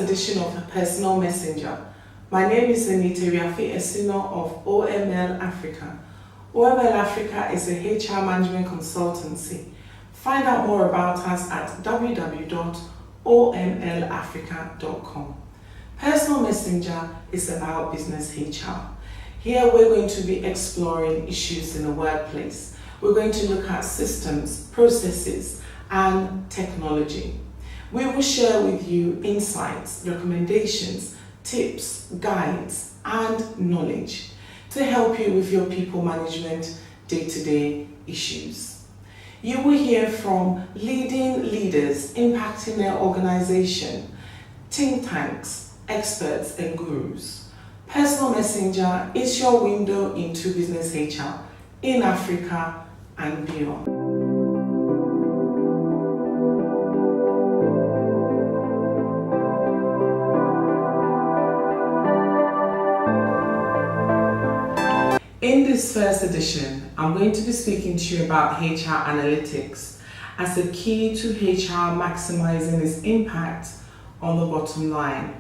edition of Personal Messenger. My name is Anita Wiafe-Asinor of OML Africa. OML Africa is a HR management consultancy. Find out more about us at www.omlafrica.com. Personal Messenger is about business HR. Here we're going to be exploring issues in the workplace. We're going to look at systems, processes, and technology. We will share with you insights, recommendations, tips, guides, and knowledge to help you with your people management day-to-day issues. You will hear from leading leaders impacting their organization, think tanks, experts, and gurus. Personal Messenger is your window into business HR in Africa and beyond. In this first edition, I'm going to be speaking to you about HR Analytics as a key to HR maximizing its impact on the bottom line.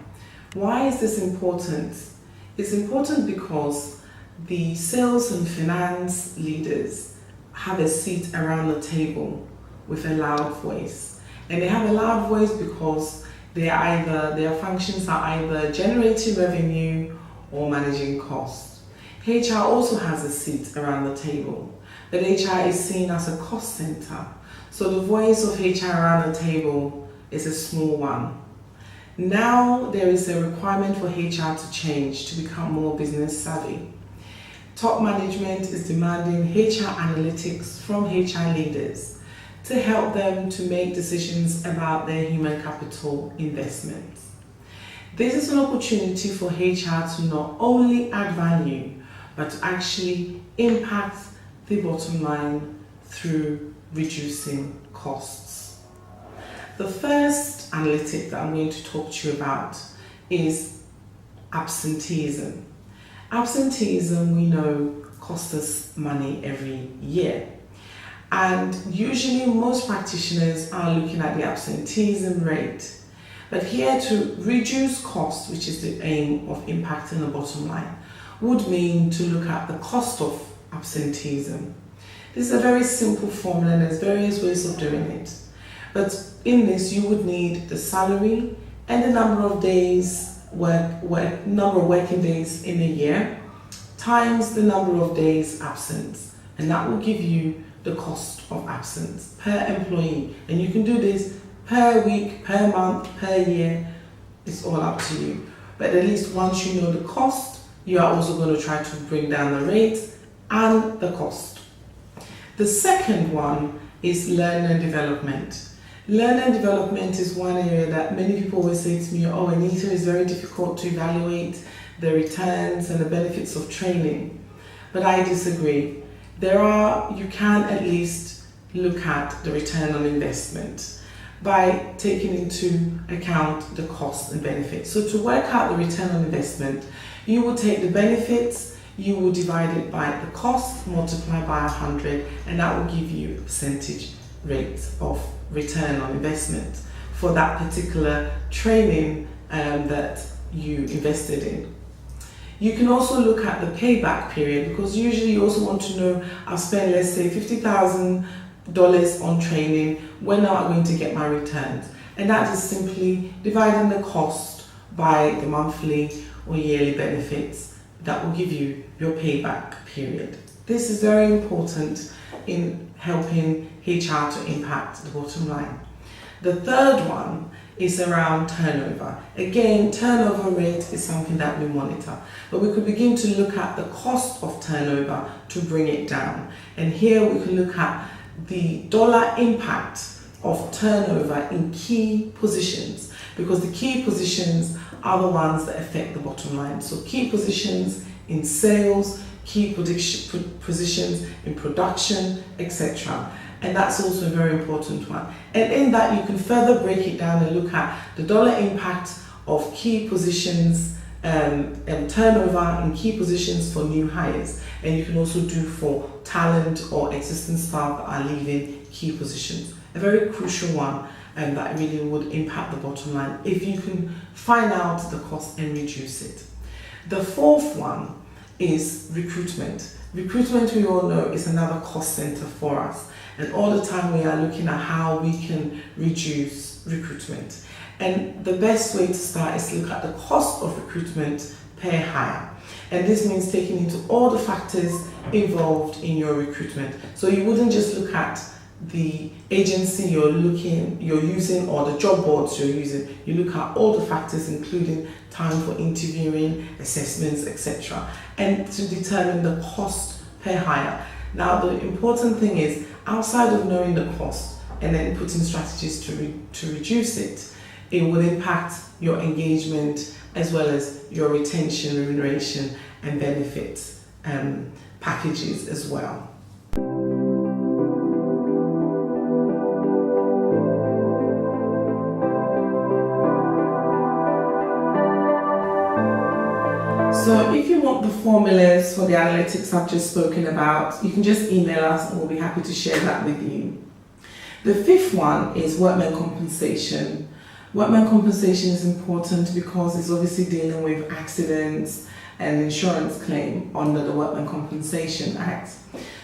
Why is this important? It's important because the sales and finance leaders have a seat around the table with a loud voice. And they have a loud voice because their functions are either generating revenue or managing costs. HR also has a seat around the table, but HR is seen as a cost center. So the voice of HR around the table is a small one. Now there is a requirement for HR to change, to become more business savvy. Top management is demanding HR analytics from HR leaders to help them to make decisions about their human capital investments. This is an opportunity for HR to not only add value, but to actually impact the bottom line through reducing costs. The first analytic that I'm going to talk to you about is absenteeism. Absenteeism, we know, costs us money every year. And usually most practitioners are looking at the absenteeism rate. But here, to reduce costs, which is the aim of impacting the bottom line, would mean to look at the cost of absenteeism. This is a very simple formula and there's various ways of doing it. But in this, you would need the salary and the number of days number of working days in a year times the number of days absence, and that will give you the cost of absence per employee. And you can do this per week, per month, per year. It's all up to you. But at least once you know the cost, you are also going to try to bring down the rate and the cost. The second one is learning and development. Learning and development is one area that many people always say to me, oh, Anita, it's very difficult to evaluate the returns and the benefits of training. But I disagree. You can at least look at the return on investment by taking into account the costs and benefits. So to work out the return on investment, you will take the benefits, you will divide it by the cost, multiply by 100, and that will give you a percentage rate of return on investment for that particular training that you invested in. You can also look at the payback period, because usually you also want to know, I've spent, let's say, $50,000 on training, when am I going to get my returns? And that is simply dividing the cost by the monthly or yearly benefits. That will give you your payback period. This is very important in helping HR to impact the bottom line. The third one is around turnover. Again, turnover rate is something that we monitor, but we could begin to look at the cost of turnover to bring it down. And here we can look at the dollar impact of turnover in key positions, because the key positions are the ones that affect the bottom line. So key positions in sales, key positions in production, etc. And that's also a very important one. And in that, you can further break it down and look at the dollar impact of key positions and turnover in key positions for new hires. And you can also do for talent or existing staff that are leaving key positions. A very crucial one and that really would impact the bottom line if you can find out the cost and reduce it. The fourth one is recruitment. Recruitment, we all know, is another cost center for us, and all the time we are looking at how we can reduce recruitment. And the best way to start is to look at the cost of recruitment per hire. And this means taking into all the factors involved in your recruitment. So you wouldn't just look at the agency you're using or the job boards you're using. You look at all the factors, including time for interviewing, assessments, etc., and to determine the cost per hire. Now, the important thing is, outside of knowing the cost and then putting strategies to reduce it, it will impact your engagement as well as your retention, remuneration, and benefits packages as well. So if you want the formulas for the analytics I've just spoken about, you can just email us and we'll be happy to share that with you. The fifth one is workmen compensation. Workmen compensation is important because it's obviously dealing with accidents and insurance claim under the Workmen Compensation Act.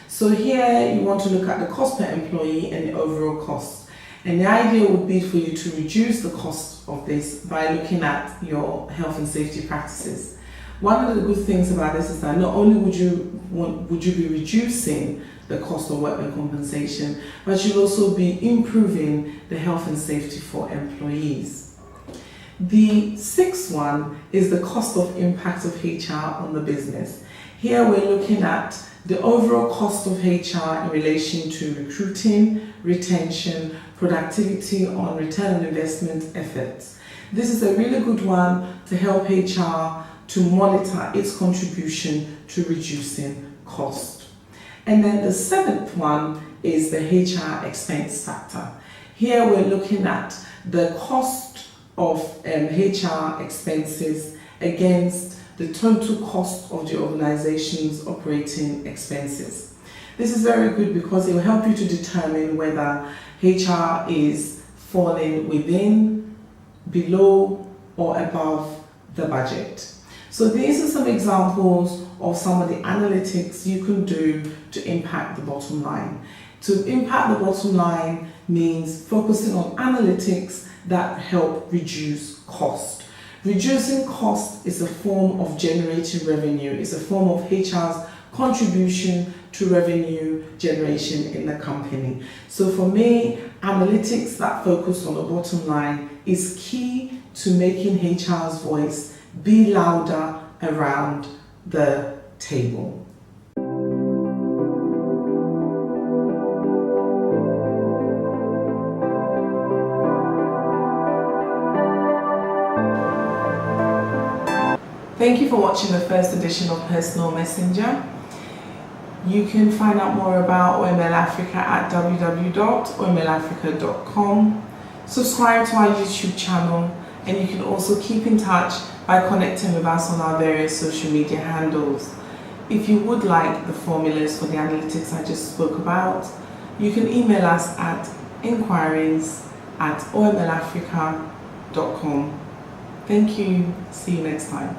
So here you want to look at the cost per employee and the overall cost. And the idea would be for you to reduce the cost of this by looking at your health and safety practices. One of the good things about this is that not only would you be reducing the cost of workmen compensation, but you'll also be improving the health and safety for employees. The sixth one is the cost of impact of HR on the business. Here we're looking at the overall cost of HR in relation to recruiting, retention, productivity on return on investment efforts. This is a really good one to help HR to monitor its contribution to reducing cost. And then the seventh one is the HR expense factor. Here we're looking at the cost of HR expenses against the total cost of the organization's operating expenses. This is very good because it will help you to determine whether HR is falling within, below, or above the budget. So these are some examples of some of the analytics you can do to impact the bottom line. To impact the bottom line means focusing on analytics that help reduce cost. Reducing cost is a form of generating revenue. It's a form of HR's contribution to revenue generation in the company. So for me, analytics that focus on the bottom line is key to making HR's voice be louder around the table. Thank you for watching the first edition of Personal Messenger. You can find out more about OML Africa at www.omlafrica.com. Subscribe to our YouTube channel, and you can also keep in touch by connecting with us on our various social media handles. If you would like the formulas for the analytics I just spoke about, you can email us at inquiries@omlafrica.com. Thank you. See you next time.